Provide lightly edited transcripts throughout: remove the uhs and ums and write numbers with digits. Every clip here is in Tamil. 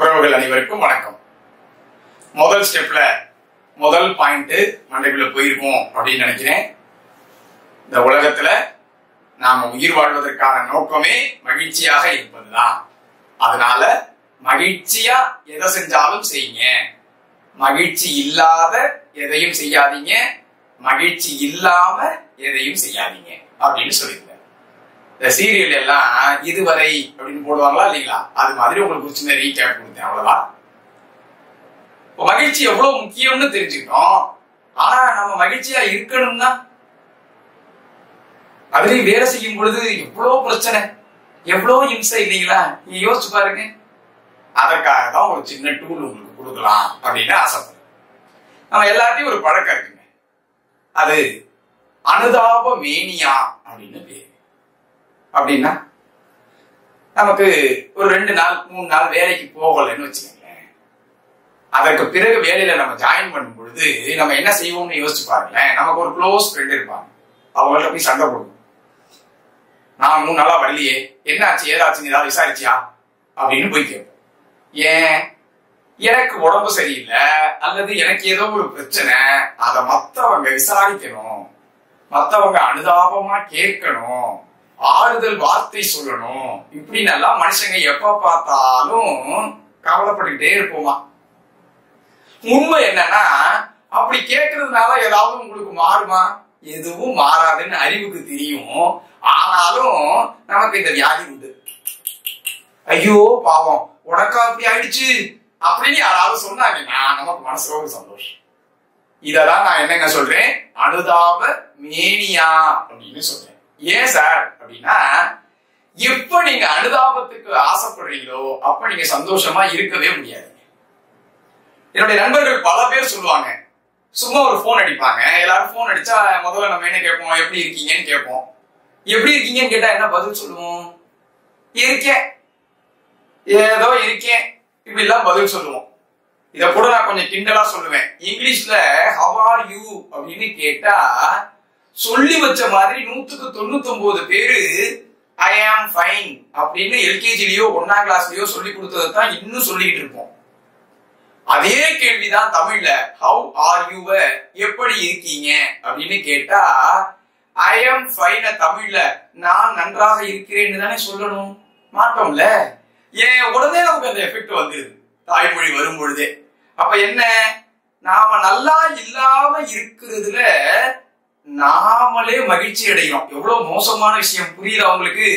உறவுகள் அனைவருக்கும் வணக்கம். முதல் ஸ்டெப்ல முதல் பாயிண்ட் மண்டைக்குள்ள போயிருக்கும் அப்படின்னு நினைக்கிறேன். இந்த உலகத்துல நாம உயிர் வாழ்வதற்கான நோக்கமே மகிழ்ச்சியாக இருப்பதுதான். அதனால மகிழ்ச்சியா எதை செஞ்சாலும் செய்யுங்க, மகிழ்ச்சி இல்லாத எதையும் செய்யாதீங்க, மகிழ்ச்சி இல்லாம எதையும் செய்யாதீங்க அப்படின்னு சொல்லியிருந்தேன். இந்த சீரியல் எல்லாம் இதுவரை அப்படின்னு போடுவாங்களா இல்லைங்களா, அது மாதிரி உங்களுக்கு ஒரு சின்ன ரீகேப் கொடுத்தேன், அவ்வளவுதான். மகிழ்ச்சி எவ்வளவு முக்கியம்னு தெரிஞ்சுக்கிட்டோம். ஆனா நம்ம மகிழ்ச்சியா இருக்கணும்னா அதுலயும் வேலை செய்யும் பொழுது எவ்வளவு பிரச்சனை, எவ்வளவு இம்சை இல்லைங்களா? நீங்க யோசிச்சு பாருங்க. அதற்காக தான் ஒரு சின்ன டூல் உங்களுக்கு கொடுக்கலாம் அப்படின்னு ஆசைப்படுறேன். நம்ம எல்லாத்தையும் ஒரு பழக்கம் இருக்குங்க, அது அனுதாப மேனியா அப்படின்னு பேரு. அப்படின்னா நமக்கு ஒரு 2 நாள் 3 நாள் வேலைக்கு போகலன்னு வச்சுக்கோங்களேன். அதற்கு பிறகு வேலையில நம்ம ஜாயின் பண்ணும் பொழுது நம்ம என்ன செய்வோம்னு யோசிச்சு பாருங்களேன். நமக்கு ஒரு க்ளோஸ் ஃப்ரெண்ட் இருப்பாங்க, அவங்கள்ட்ட போய் சண்டை போடுவோம். நான் 3 நாளா வரலையே, என்ன ஆச்சு ஏதாச்சுன்னு ஏதாவது விசாரிச்சியா அப்படின்னு போய் கேட்போம். ஏன்? எனக்கு உடம்பு சரியில்லை அல்லது எனக்கு ஏதோ ஒரு பிரச்சனை, அதை மத்தவங்க விசாரிக்கணும், மத்தவங்க அனுதாபமா கேட்கணும், ஆறுதல் வார்த்தை சொல்லணும், இப்படின்னு எல்லாம் மனுஷங்க எப்ப பார்த்தாலும் கவலைப்பட்டுக்கிட்டே இருப்போமா. உண்மை என்னன்னா, அப்படி கேட்கறதுனால ஏதாவது உங்களுக்கு மாறுமா? எதுவும் மாறாதுன்னு அறிவுக்கு தெரியும். ஆனாலும் நமக்கு இந்த வியாதி உண்டு. ஐயோ பாவம், உனக்கா அப்படி ஆயிடுச்சு அப்படின்னு யாராவது சொன்னாங்கன்னா நமக்கு மனசுல ஒரு சந்தோஷம். இதெல்லாம் நான் என்னங்க சொல்றேன், அனுதாப மேனியா அப்படின்னு சொல்றேன். ஏன் சார் அப்படின்னா, எப்ப நீங்க அனுதாபத்துக்கு ஆசைப்படுறீங்களோ அப்ப நீங்க சந்தோஷமா இருக்கவே முடியாது. என்னுடைய நண்பர்கள் பல பேர் சொல்லுவாங்க, சும்மா ஒரு போன் அடிப்பாங்க. எல்லாரும் போன் அடிச்சா முதல்ல நம்ம என்ன கேட்போம், எப்படி இருக்கீங்கன்னு கேட்போம். எப்படி இருக்கீங்கன்னு கேட்டா என்ன பதில் சொல்லுவோம்? இருக்கேன், ஏதோ இருக்கேன், இப்படி எல்லாம் பதில் சொல்லுவோம். இத கூட நான் கொஞ்சம் கிண்டலா சொல்லுவேன். இங்கிலீஷ்ல how are you அப்படின்னு கேட்டா சொல்லி வச்ச மாதிரி 100க்கு 99 பேரு I am fine அப்படின்னு எல்கேஜிலயோ 1ஆம் கிளாஸ்லயோ சொல்லி கொடுத்ததான் இன்னும் சொல்லிக்கிட்டு இருப்போம். அதே கேள்விதான் தமிழ்ல how are you எப்படி இருக்கீங்க அப்படின்னு கேட்டா I am fine தமிழ்ல நான் நன்றாக இருக்கிறேன்னு தானே சொல்லணும், மாட்டோம்ல. ஏன்? உடனே நமக்கு அந்த எஃபெக்ட் வந்துருது தாய்மொழி வரும் பொழுதே. அப்ப என்ன, நாம நல்லா இல்லாம இருக்கிறதுல நாமளே மகிழ்ச்சி அடைகிறோம். எவ்வளவு மோசமான விஷயம், புரியுதா உங்களுக்கு?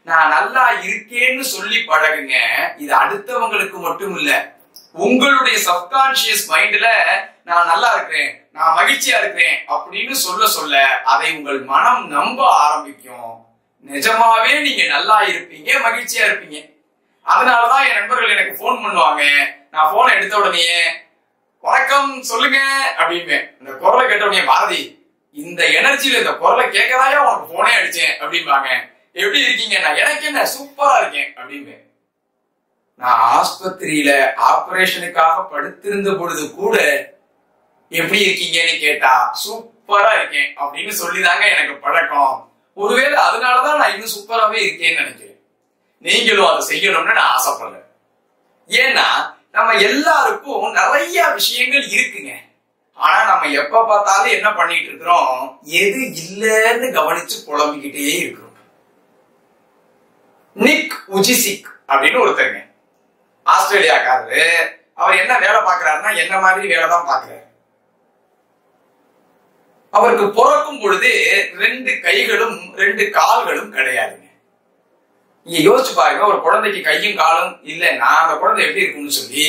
நான் நல்லா இருக்கேன்னு சொல்லி பழகுங்க. இது அடுத்தவங்களுக்கு மட்டும் இல்ல, உங்களுடைய சப்கான்சியஸ் மைண்ட்ல நான் நல்லா இருக்கிறேன், நான் மகிழ்ச்சியா இருக்கிறேன் அப்படின்னு சொல்ல சொல்ல அதை உங்கள் மனம் நம்ப ஆரம்பிக்கும். நிஜமாவே நீங்க நல்லா இருப்பீங்க, மகிழ்ச்சியா இருப்பீங்க. அதனாலதான் என் நண்பர்கள் எனக்கு போன் பண்ணுவாங்க. நான் போனை எடுத்த உடனே வணக்கம் சொல்லுங்க அப்படின்னு இந்த குரலை கேட்ட உடனே, பாரதி இந்த எனர்ஜியில இந்த குரலை கேட்கதாயா உனக்கு போனே அடிச்சேன் அப்படிம்பாங்க. எப்படி இருக்கீங்க? நான் எனக்கு என்ன சூப்பரா இருக்கேன் அப்படின்னு. நான் ஆஸ்பத்திரியில ஆபரேஷனுக்காக படுத்திருந்த பொழுது கூட எப்படி இருக்கீங்கன்னு கேட்டா சூப்பரா இருக்கேன் அப்படின்னு சொல்லிதாங்க எனக்கு பழக்கம். ஒருவேளை அதனாலதான் நான் இன்னும் சூப்பராவே இருக்கேன்னு நினைக்கிறேன். நீங்களும் அதை செய்யணும்னு நான் ஆசைப்படுறேன். ஏன்னா நம்ம எல்லாருக்கும் நிறைய விஷயங்கள் இருக்குங்க. ஆனா நம்ம எப்ப பார்த்தாலும் என்ன பண்ணிட்டு இருக்கிறோம், எது இல்லைன்னு கவனிச்சு புலம்பிக்கிட்டே இருக்கிறோம். நிக் உஜிசிக் அப்படின்னு ஒருத்தருங்க, ஆஸ்திரேலியாக்காரரு. அவர் என்ன வேலை பார்க்கிறாருன்னா என்ன மாதிரி வேலை தான் பார்க்கிறாரு. அவருக்கு பிறக்கும் பொழுது 2 கைகளும் 2 கால்களும் கிடையாதுங்க. நீங்க யோசிச்சு பாருங்க, ஒரு குழந்தைக்கு கையும் காலும் இல்லைன்னா அந்த குழந்தை எப்படி இருக்கும்னு சொல்லி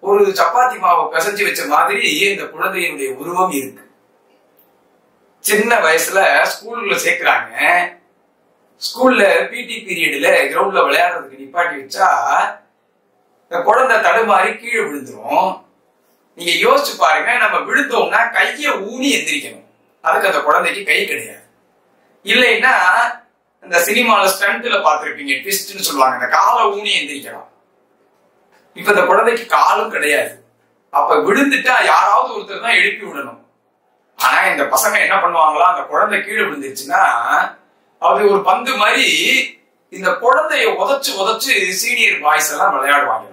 ஒரு சப்பாத்தி மாவை பிசைஞ்சு வச்ச மாதிரி இந்த குழந்தையினுடைய உருவம் இருக்கு. சின்ன வயசுல ஸ்கூல்ல சேர்க்கிறாங்க. ஸ்கூல்ல பிடி பீரியட்ல கிரவுண்ட்ல விளையாடுறதுக்கு நிப்பாட்டி வச்சா இந்த குழந்தை தடுமாறி கீழே விழுந்துரும். நீங்க யோசிச்சு பாருங்க, நம்ம விழுந்தோம்னா கைய ஊனி எந்திரிக்கணும். அதுக்கு அந்த குழந்தைக்கு கை கிடையாது. இல்லைன்னா இந்த சினிமால ஸ்டண்ட்ல பாத்துருப்பீங்க, ட்விஸ்ட்னு சொல்லுவாங்க, இந்த காலை ஊனி எந்திரிக்கலாம். இப்ப இந்த குழந்தைக்கு காலும் கிடையாது. அப்ப விழுந்துட்டா யாராவது ஒருத்தர் தான் எழுப்பி விடணும். ஆனா இந்த பசங்க என்ன பண்ணுவாங்களா, அந்த குழந்தை கீழே விழுந்துருச்சுன்னா அது ஒரு பந்து மாதிரி இந்த குழந்தைய உதைச்சு சீனியர் பாய்ஸ் எல்லாம் விளையாடுவாங்க.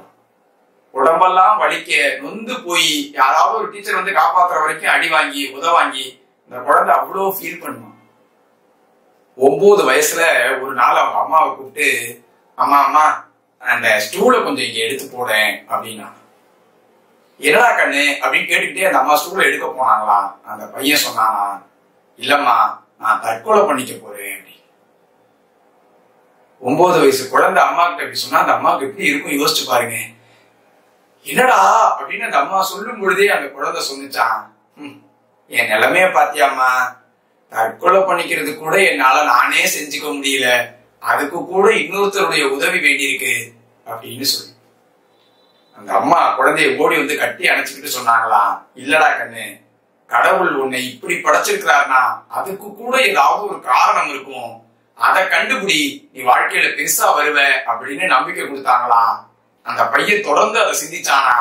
உடம்பெல்லாம் வலிக்க நொந்து போய் யாராவது ஒரு டீச்சர் வந்து காப்பாத்துற வரைக்கும் அடி வாங்கி உதவாங்கி இந்த குழந்தை அவ்வளவு ஃபீல் பண்ணும். 9 வயசுல ஒரு நாள் அவங்க அம்மாவை கூப்பிட்டு, அம்மா அம்மா அந்த ஸ்டூலை கொஞ்சம் இங்க எடுத்து போடேன் அப்படின்னா. என்னடா கண்ணு அப்படின்னு கேட்டுக்கிட்டே அந்த அம்மா ஸ்டூலை எடுக்க போனாங்களா. அந்த பையன் சொன்னானா, இல்லம்மா நான் தற்கொலை பண்ணிக்க போறேன் அப்படி. 9 வயசு குழந்தை அம்மா கிட்ட அப்படி சொன்னா அந்த அம்மாவுக்கு எப்படி இருக்கும் யோசிச்சு பாருங்க. என்னடா அப்படின்னு அந்த அம்மா சொல்லும் பொழுதே அந்த குழந்தை சொன்னிச்சான், என் நிலைமைய பாத்தியாமா, தற்கொலை பண்ணிக்கிறது கூட என்னால நானே செஞ்சுக்க முடியல, அதுக்கு கூட இன்னொருத்தருடைய உதவி வேண்டியிருக்கு அப்படின்னு சொல்லி அந்த அம்மா குழந்தைய ஓடி வந்து கட்டி அணைச்சுக்கிட்டு சொன்னாங்களா, இல்லடா கண்ணு, கடவுள் உன்னை இப்படி படைச்சிருக்கிறாருன்னா அதுக்கு கூட ஏதாவது ஒரு காரணம் இருக்கும், அதை கண்டுபிடி, நீ வாழ்க்கையில பெருசா வருவ அப்படின்னு நம்பிக்கை கொடுத்தாங்களா. அந்த பையன் தொடர்ந்து அதை சிந்திச்சானா,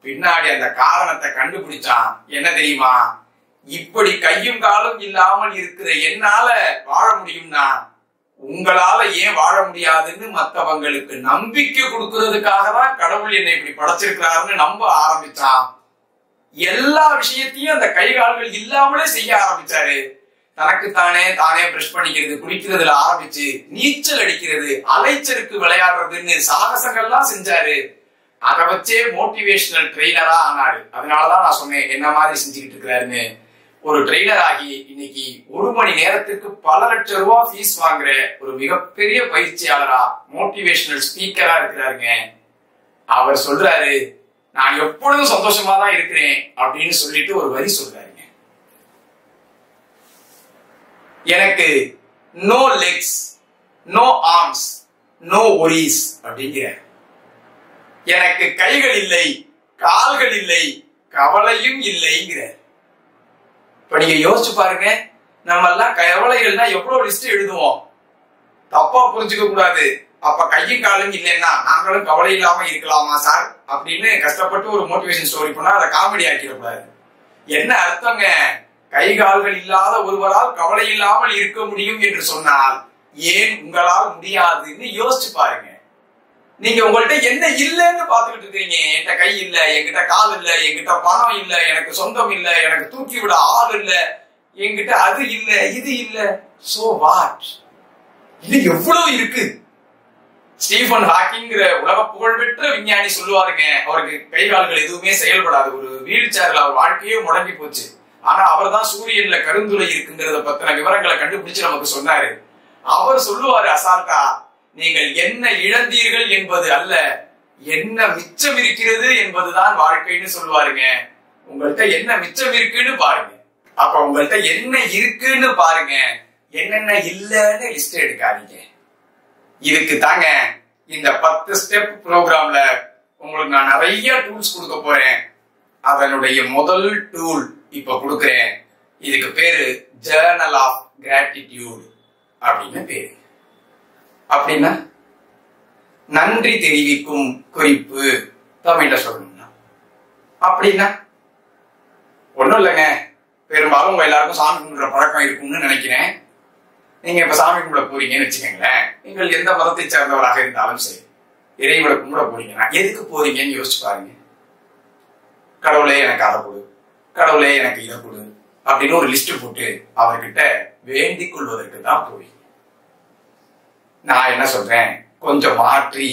பின்னாடி அந்த காரணத்தை கண்டுபிடிச்சான். என்ன தெரியுமா, இப்படி கையும் காலும் இல்லாமல் இருக்கிற என்னால வாழ முடியும்னா உங்களால ஏன் வாழ முடியாதுன்னு மத்தவங்களுக்கு நம்பிக்கை கொடுக்கறதுக்காக தான் கடவுள் என்னை இப்படி படைச்சிருக்கிறாருன்னு நம்ப ஆரம்பிச்சான். எல்லா விஷயத்தையும் அந்த கை கால்கள் இல்லாமலே செய்ய ஆரம்பிச்சாரு. தனக்குத்தானே தானே பிரஷ் பண்ணிக்கிறது, குளிக்கிறதுல ஆரம்பிச்சு நீச்சல் அடிக்கிறது, அலைச்சலுக்கு விளையாடுறதுன்னு சாகசங்கள்லாம் செஞ்சாரு. அதை வச்சே மோட்டிவேஷனல் ட்ரெயினரா ஆனாரு. அதனாலதான் நான் சொன்னேன் என்ன மாதிரி செஞ்சுக்கிட்டு இருக்கிறாருன்னு. ஒரு ட்ரெயினர் ஆகி இன்னைக்கு 1 மணி நேரத்துக்கு பல லட்சம் ரூபாய் ஃபீஸ் வாங்குற ஒரு மிகப்பெரிய பயிற்சியாளரா மோட்டிவேஷனல் ஸ்பீக்கரா இருக்கிறாருங்க. அவர் சொல்றாரு, நான் எப்பொழுதும் சந்தோஷமா தான் இருக்கிறேன் அப்படின்னு சொல்லிட்டு ஒரு வரி சொல்றாருங்க. எனக்கு no legs, no arms, no worries அப்படிங்கிற, எனக்கு கைகள் இல்லை, கால்கள் இல்லை, கவலையும் இல்லைங்கிற. இப்ப நீங்க யோசிச்சு பாருங்க, நம்ம எல்லாம் கவலைகள்னா எவ்வளவு லிஸ்ட் எழுதுவோம். தப்பா புரிஞ்சுக்க கூடாது. அப்ப கையும் காலும் இல்லைன்னா நாங்களும் கவலை இல்லாம இருக்கலாமா சார் அப்படின்னு கஷ்டப்பட்டு ஒரு மோட்டிவேஷன் ஸ்டோரி பண்ணா அதை காமெடி ஆக்கிடக்கூடாது. என்ன அர்த்தங்க, கை கால்கள் இல்லாத ஒருவரால் கவலை இல்லாமல் இருக்க முடியும் என்று சொன்னால் ஏன் உங்களால் முடியாதுன்னு யோசிச்சு பாருங்க. நீங்க உங்கள்கிட்ட என்ன இல்லைன்னு பாத்துக்கிட்டு இருக்கீங்க. என்கிட்ட கை இல்ல, என்கிட்ட கால் இல்ல, என்கிட்ட பணம் இல்ல, எனக்கு சொந்தம் இல்ல, எனக்கு தூக்கி விட ஆள் இல்ல, என்கிட்ட அது இல்ல, இது இல்ல. சோ வாட், இது எவ்வளவு இருக்கு. ஸ்டீஃபன் ஹாக்கிங்கிற உலக புகழ்பெற்ற விஞ்ஞானி சொல்லுவாருங்க, அவருக்கு கை கால்கள் எதுவுமே செயல்படாது, ஒரு வீல் சேர்ல அவர் வாழ்க்கையே முடங்கி போச்சு. ஆனா அவர் தான் சூரியன்ல கருந்துளை இருக்குங்கிறத பத்தின விவரங்களை கண்டுபிடிச்சு நமக்கு சொன்னாரு. அவர் சொல்லுவாரு அசால்ட்டா, நீங்கள் என்ன இழந்தீர்கள் என்பது அல்ல, என்ன மிச்சம் இருக்கிறது என்பதுதான் வாழ்க்கைன்னு சொல்லுவாருங்க. உங்கள்கிட்ட என்ன மிச்சம் இருக்குன்னு பாருங்க. அப்ப உங்கள்கிட்ட என்ன இருக்குன்னு பாருங்க, என்னென்ன இல்லன்னு லிஸ்ட் எடுக்காதீங்க. இதுக்கு தாங்க இந்த 10 ஸ்டெப் ப்ரோக்ராம்ல உங்களுக்கு நான் நிறைய டூல்ஸ் கொடுக்க போறேன். அதனுடைய முதல் டூல் இப்ப கொடுக்கிறேன். இதுக்கு பேரு ஜர்னல் ஆஃப் கிராட்டிடியூட் அப்படின்னு பேரு. அப்படின்னா நன்றி தெரிவிக்கும் குறிப்பு தமிழ்ல சொல்லணும்னா. அப்படின்னா ஒண்ணும் இல்லைங்க, பெரும்பாலும் உங்க எல்லாருக்கும் சாமி கும்பிடுற பழக்கம் இருக்கும்னு நினைக்கிறேன். நீங்க இப்ப சாமி கும்பிட போறீங்கன்னு வச்சுக்கோங்களேன். நீங்கள் எந்த மதத்தை சேர்ந்தவராக இருந்தாலும் சரி, இறைவனை கும்பிட போறீங்கன்னா எதுக்கு போறீங்கன்னு யோசிச்சு பாருங்க. கடவுளே எனக்கு அதை கொடு, கடவுளே எனக்கு இதை கொடு அப்படின்னு ஒரு லிஸ்ட் போட்டு அவர்கிட்ட வேண்டிக் கொள்வதற்கு தான் போறீங்க. நான் என்ன சொல்றேன், கொஞ்சம் மாற்றி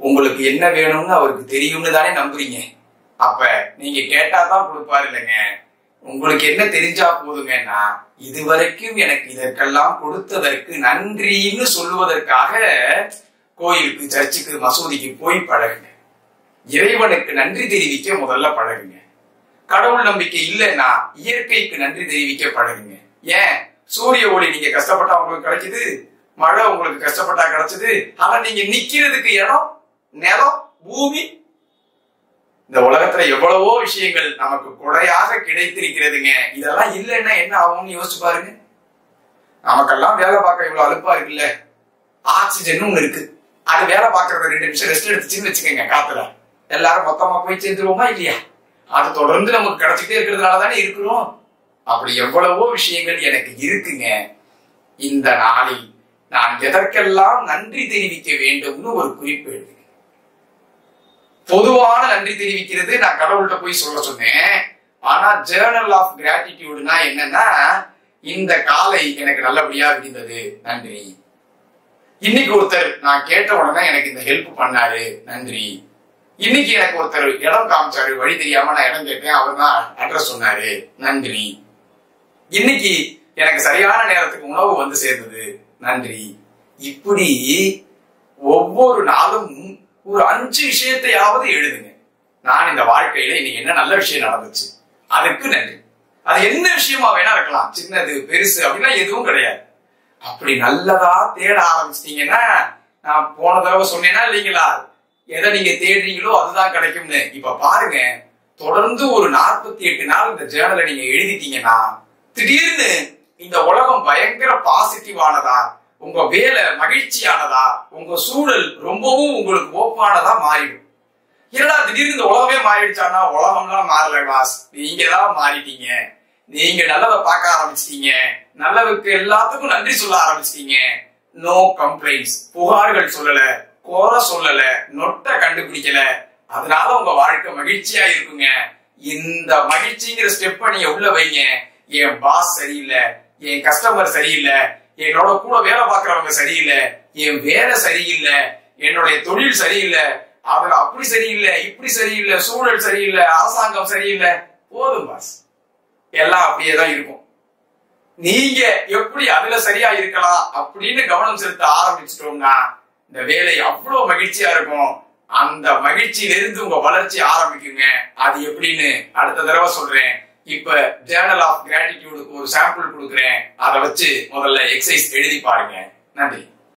உங்களுக்கு என்ன வேணும்னு அவருக்கு தெரியும்னு தானே நம்புறீங்க. அப்ப நீங்க கேட்டாதான் கொடுப்பாரு இல்லைங்க. உங்களுக்கு என்ன தெரிஞ்சா போதுங்கன்னா, இதுவரைக்கும் எனக்கு இதற்கெல்லாம் கொடுத்ததற்கு நன்றின்னு சொல்லுவதற்காக கோயிலுக்கு, சர்ச்சுக்கு, மசூதிக்கு போய் பழகுங்க. இறைவனுக்கு நன்றி தெரிவிக்க முதல்ல பழகுங்க. கடவுள் நம்பிக்கை இல்லைன்னா இயற்கைக்கு நன்றி தெரிவிக்க பழகுங்க. ஏன், சூரிய ஒளி நீங்க கஷ்டப்பட்டா உங்களுக்கு கிடைக்குது, மழை உங்களுக்கு கஷ்டப்பட்டா கிடைச்சது. ஆனா நீங்க நிக்கிறதுக்கு இடம், நிலம், பூமி, இந்த உலகத்துல எவ்வளவோ விஷயங்கள் நமக்கு கொடையாக கிடைத்திருக்கிறதுங்க. இதெல்லாம் இல்லைன்னா என்ன ஆகும்னு யோசிச்சு பாருங்க. நமக்கெல்லாம் வேலை பார்க்க இவ்வளவு அலுப்பா இருக்குல்ல, ஆக்சிஜன் ஒண்ணு இருக்கு, அது வேலை பார்க்கறத 2 நிமிஷம் ரெஸ்ட் எடுத்துச்சுன்னு வச்சுக்கோங்க, காத்துல எல்லாரும் மொத்தமா போய் சேர்ந்துருவோமா இல்லையா? அது தொடர்ந்து நமக்கு கிடைச்சிட்டே இருக்கிறதுனாலதானே இருக்கிறோம். அப்படி எவ்வளவோ விஷயங்கள் எனக்கு இருக்குங்க. இந்த நாளில் நான் எதற்கெல்லாம் நன்றி தெரிவிக்க வேண்டும்னு ஒரு குறிப்பு எழுதுங்க. பொதுவான நன்றி தெரிவிக்கிறது நான் கடவுள்கிட்ட போய் சொல்ல சொன்னேன். ஆனா ஜேர்னல் ஆஃப் கிராட்டிடியூட்னா என்னன்னா, இந்த காலை எனக்கு நல்லபடியா விழுந்தது, நன்றி. இன்னைக்கு ஒருத்தர் நான் கேட்ட உடனே எனக்கு இந்த ஹெல்ப் பண்ணாரு, நன்றி. இன்னைக்கு எனக்கு ஒருத்தர் இடம் காமிச்சாரு, வழி தெரியாம நான் இடம் கேட்டேன், அவர் தான் அட்ரஸ் சொன்னாரு, நன்றி. இன்னைக்கு எனக்கு சரியான நேரத்துக்கு உணவு வந்து சேர்ந்தது, நன்றி. இப்படி ஒவ்வொரு நாளும் ஒரு 5 விஷயத்தையாவது எழுதுங்க. நான் இந்த வாழ்க்கையில இன்னைக்கு என்ன நல்ல விஷயம் நடந்துச்சு, அதுக்கு நன்றி. அது என்ன விஷயமா வேணா இருக்கலாம், சின்னது பெருசு அப்படின்னா எதுவும் கிடையாது. அப்படி நல்லதா தேட ஆரம்பிச்சிட்டீங்கன்னா, நான் போன தடவை சொன்னேன்னா இல்லைங்களா, எதை நீங்க தேடுறீங்களோ அதுதான் கிடைக்கும்னு. இப்ப பாருங்க, தொடர்ந்து ஒரு 48 நாள் இந்த ஜேர்னலை நீங்க எழுதிட்டீங்கன்னா, திடீர்னு இந்த உலகம் பயங்கர பாசிட்டிவானதா, உங்க வேலை மகிழ்ச்சியானதா, உங்க சூழல் ரொம்பவும் உங்களுக்கு ஓப்பானதா மாறிடும். ஏன்னா திடீர்னு இந்த உலகமே மாறிடுச்சானா, உலகம்லாம் மாறல பாஸ், நீங்க தான் மாறிட்டீங்க. நீங்க நல்லதை பார்க்க ஆரம்பிச்சிட்டீங்க, நல்லதுக்கு எல்லாத்துக்கும் நன்றி சொல்ல ஆரம்பிச்சிட்டீங்க. நோ கம்ப்ளைண்ட்ஸ், புகார்கள் சொல்லல, குறை சொல்லல, நொட்டை கண்டுபிடிக்கல. அதனால உங்க வாழ்க்கை மகிழ்ச்சியா இருக்குங்க. இந்த மகிழ்ச்சிங்கிற ஸ்டெப்பை நீங்க உள்ள வைங்க. என் பாஸ் சரியில்லை, என் கஸ்டமர் சரியில்லை, என்னோட கூட வேலை பார்க்கறவங்க சரியில்லை, என் வேலை சரியில்லை, என்னுடைய தொழில் சரியில்லை, அதுல அப்படி சரியில்லை, இப்படி சரியில்லை, சூழல் சரியில்லை, அரசாங்கம் சரியில்லை, போதும் பாஸ், எல்லாம் அப்படியேதான் இருக்கும். நீங்க எப்படி அதுல சரியா இருக்கலாம் அப்படின்னு கவனம் செலுத்த ஆரம்பிச்சிட்டோம்னா இந்த வேலை அவ்வளவு மகிழ்ச்சியா இருக்கும். அந்த மகிழ்ச்சியிலிருந்து உங்க வளர்ச்சி ஆரம்பிக்குங்க. அது எப்படின்னு அடுத்த தடவை சொல்றேன். இப்ப ஜேர்னல் ஆஃப் கிராட்டிடியூடுக்கு ஒரு சாம்பிள் கொடுக்குறேன். அதை வச்சு முதல்ல எக்ஸசைஸ் எழுதி பாருங்க. நன்றி.